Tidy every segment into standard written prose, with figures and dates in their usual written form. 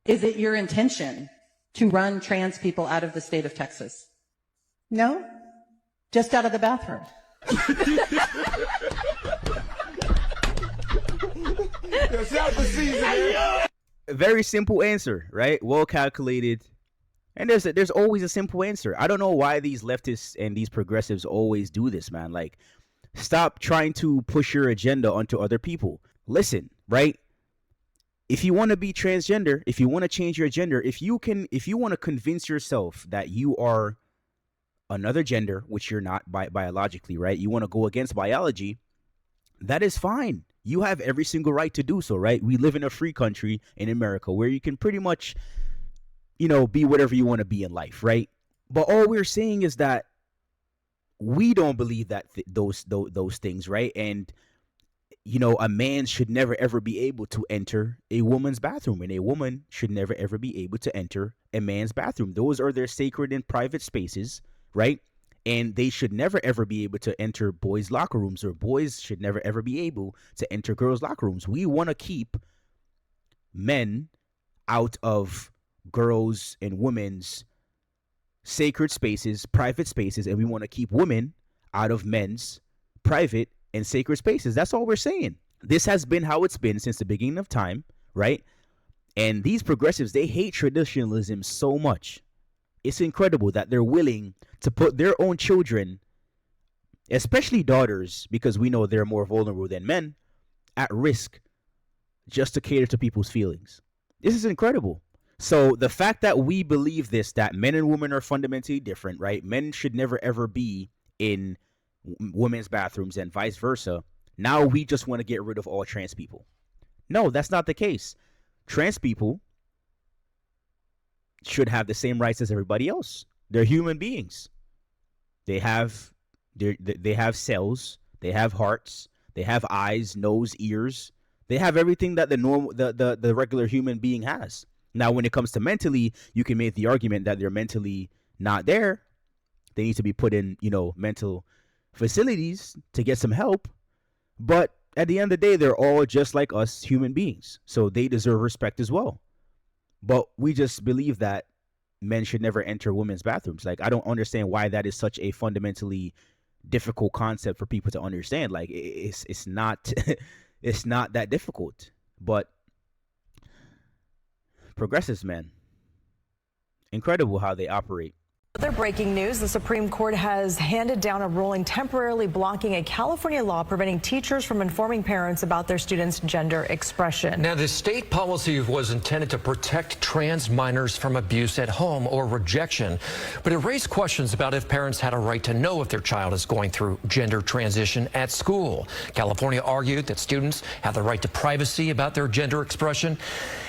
Is it your intention to run trans people out of the state of Texas? No? Just out of the bathroom. That's not the season. A very simple answer, right? Well calculated. And there's always a simple answer. I don't know why these leftists and these progressives always do this, man. Like, stop trying to push your agenda onto other people. Listen, right? If you want to be transgender, if you want to change your gender, if you want to convince yourself that you are another gender, which you're not biologically, right? You want to go against biology, that is fine. You have every single right to do so, right? We live in a free country in America where you can pretty much, be whatever you want to be in life, right? But all we're saying is that we don't believe that those things, right? And a man should never ever be able to enter a woman's bathroom, and a woman should never ever be able to enter a man's bathroom. Those are their sacred and private spaces, right? And they should never ever be able to enter boys' locker rooms, or boys should never ever be able to enter girls' locker rooms. We want to keep men out of girls' and women's sacred spaces, private spaces, and we want to keep women out of men's private and sacred spaces. That's all we're saying. This has been how it's been since the beginning of time, right? And these progressives, they hate traditionalism so much. It's incredible that they're willing to put their own children, especially daughters, because we know they're more vulnerable than men, at risk just to cater to people's feelings. This is incredible. So the fact that we believe this, that men and women are fundamentally different, right? Men should never ever be in women's bathrooms and vice versa. Now we just want to get rid of all trans people. No, that's not the case. Trans people should have the same rights as everybody else. They're human beings. They have cells, they have hearts, they have eyes, nose, ears. They have everything that the regular human being has. Now, when it comes to mentally, you can make the argument that they're mentally not there. They need to be put in, mental facilities to get some help. But at the end of the day, they're all just like us human beings. So they deserve respect as well. But we just believe that men should never enter women's bathrooms. Like, I don't understand why that is such a fundamentally difficult concept for people to understand. Like, it's not it's not that difficult. But progressives, man, incredible how they operate. Other breaking news, the Supreme Court has handed down a ruling temporarily blocking a California law preventing teachers from informing parents about their students' gender expression. Now, the state policy was intended to protect trans minors from abuse at home or rejection, but it raised questions about if parents had a right to know if their child is going through gender transition at school. California argued that students have the right to privacy about their gender expression.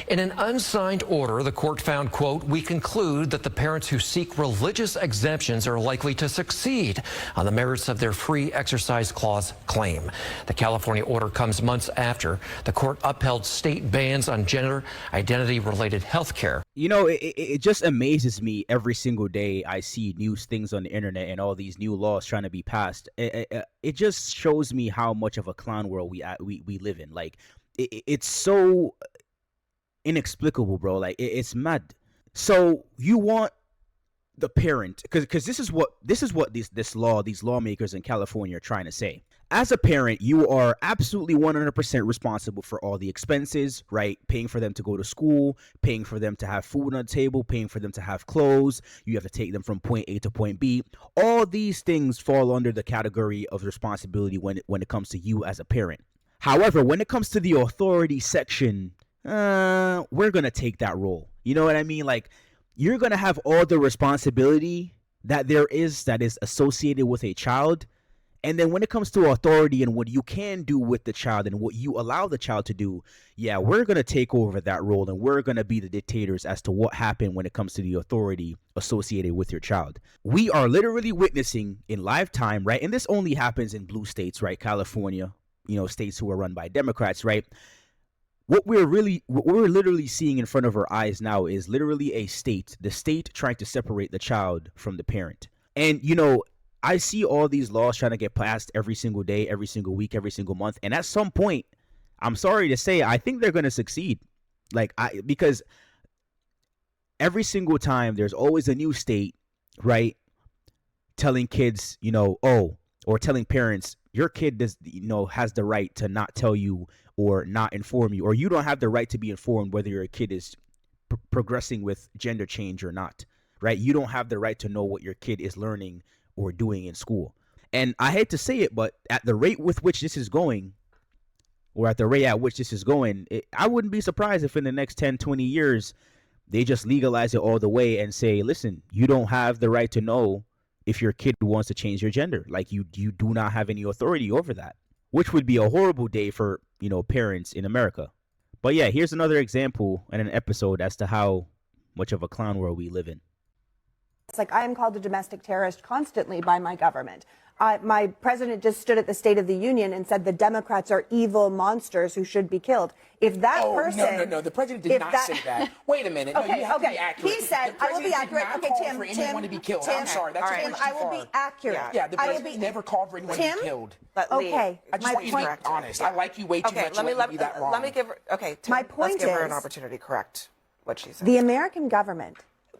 In an unsigned order, the court found, quote, "We conclude that the parents who seek religious exemptions are likely to succeed on the merits of their free exercise clause claim." The California order comes months after the court upheld state bans on gender identity-related health care. It just amazes me every single day I see news things on the internet and all these new laws trying to be passed. It just shows me how much of a clown world we live in. Like, it's so inexplicable, bro. Like, it's mad. So you want the parent, because this is what these lawmakers in California are trying to say. As a parent, you are absolutely 100% responsible for all the expenses, right? Paying for them to go to school, paying for them to have food on the table, paying for them to have clothes. You have to take them from point A to point B. All these things fall under the category of responsibility when it comes to you as a parent. However, when it comes to the authority section, we're going to take that role. You know what I mean? Like, you're going to have all the responsibility that is associated with a child. And then when it comes to authority and what you can do with the child and what you allow the child to do, yeah, we're going to take over that role, and we're going to be the dictators as to what happened when it comes to the authority associated with your child. We are literally witnessing in live time, right? And this only happens in blue states, right? California, states who are run by Democrats, right? What we're literally seeing in front of our eyes now is literally the state trying to separate the child from the parent. And, I see all these laws trying to get passed every single day, every single week, every single month. And at some point, I'm sorry to say, I think they're going to succeed. Because every single time there's always a new state, right, telling kids, or telling parents, your kid does, has the right to not tell you or not inform you, or you don't have the right to be informed whether your kid is progressing with gender change or not, right? You don't have the right to know what your kid is learning or doing in school. And I hate to say it, but at the rate with which this is going, I wouldn't be surprised if in the next 10, 20 years, they just legalize it all the way and say, listen, you don't have the right to know if your kid wants to change your gender. Like you do not have any authority over that, which would be a horrible day for, parents in America. But yeah, here's another example and an episode as to how much of a clown world we live in. It's like I am called a domestic terrorist constantly by my government. My president just stood at the State of the Union and said the Democrats are evil monsters who should be killed. If that person... No. The president did not say that. Wait a minute. Okay, you have to be accurate. He said, I will be accurate. Okay, Tim. For anyone to be killed. Tim, I'm sorry. That's Tim, I will be accurate. Yeah, the president never called for anyone to be killed. Okay. I just want you to be honest. I like you way too much. Let me be that wrong. Let me give her... Okay, Tim, my point let's give her is, an opportunity to correct what she said. The American government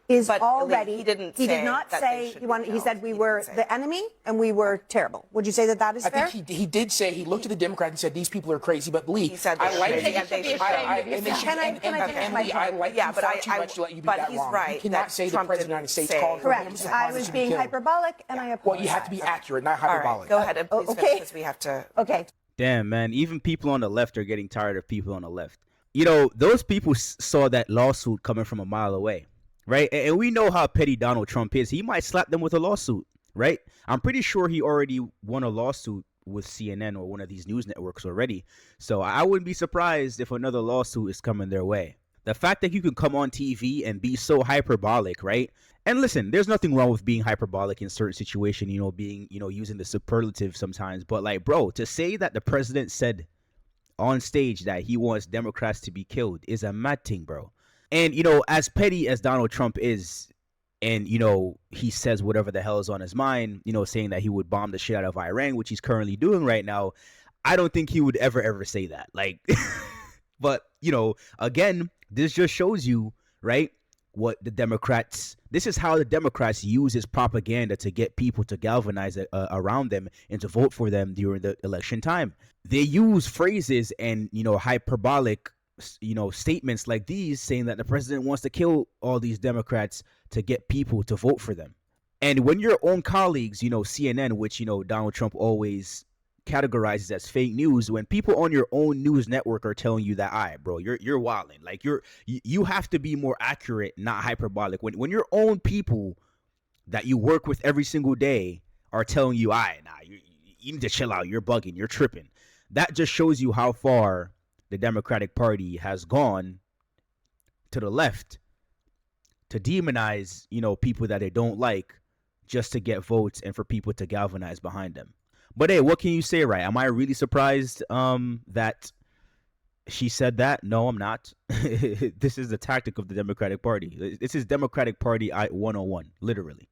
is But already... he did not say... He said we were the enemy and we were terrible. Would you say that is fair? I think he did say, he looked at the Democrats and said, these people are crazy, but Lee, He said I like they should be ashamed of yourself. Can I finish my Lee, I point? like you far too much to let you be that he's wrong. right. You cannot say the Trump president of the United States called for Correct. him I was being hyperbolic and I apologize. Well, you have to be accurate, not All hyperbolic. right, go ahead and please finish Okay. because we have to... Okay. Damn, man. Even people on the left are getting tired of people on the left. Those people saw that lawsuit coming from a mile away, right? And we know how petty Donald Trump is. He might slap them with a lawsuit, right? I'm pretty sure he already won a lawsuit with CNN or one of these news networks already. So I wouldn't be surprised if another lawsuit is coming their way. The fact that you can come on TV and be so hyperbolic, right? And listen, there's nothing wrong with being hyperbolic in certain situations, using the superlative sometimes. But like, bro, to say that the president said on stage that he wants Democrats to be killed is a mad thing, bro. And, as petty as Donald Trump is, and, he says whatever the hell is on his mind, saying that he would bomb the shit out of Iran, which he's currently doing right now, I don't think he would ever say that. Like, but, again, this just shows you, right, what the Democrats, this is how the Democrats use his propaganda to get people to galvanize around them and to vote for them during the election time. They use phrases and, hyperbolic, statements like these saying that the president wants to kill all these Democrats to get people to vote for them. And when your own colleagues, CNN, which, Donald Trump always categorizes as fake news, when people on your own news network are telling you that, all right, bro, you're wilding. Like you have to be more accurate, not hyperbolic. When your own people that you work with every single day are telling you, all right, you need to chill out, you're bugging, you're tripping. That just shows you how far the Democratic Party has gone to the left to demonize, people that they don't like just to get votes and for people to galvanize behind them. But hey, what can you say, right? Am I really surprised that she said that? No, I'm not. This is the tactic of the Democratic Party. This is Democratic Party 101, literally.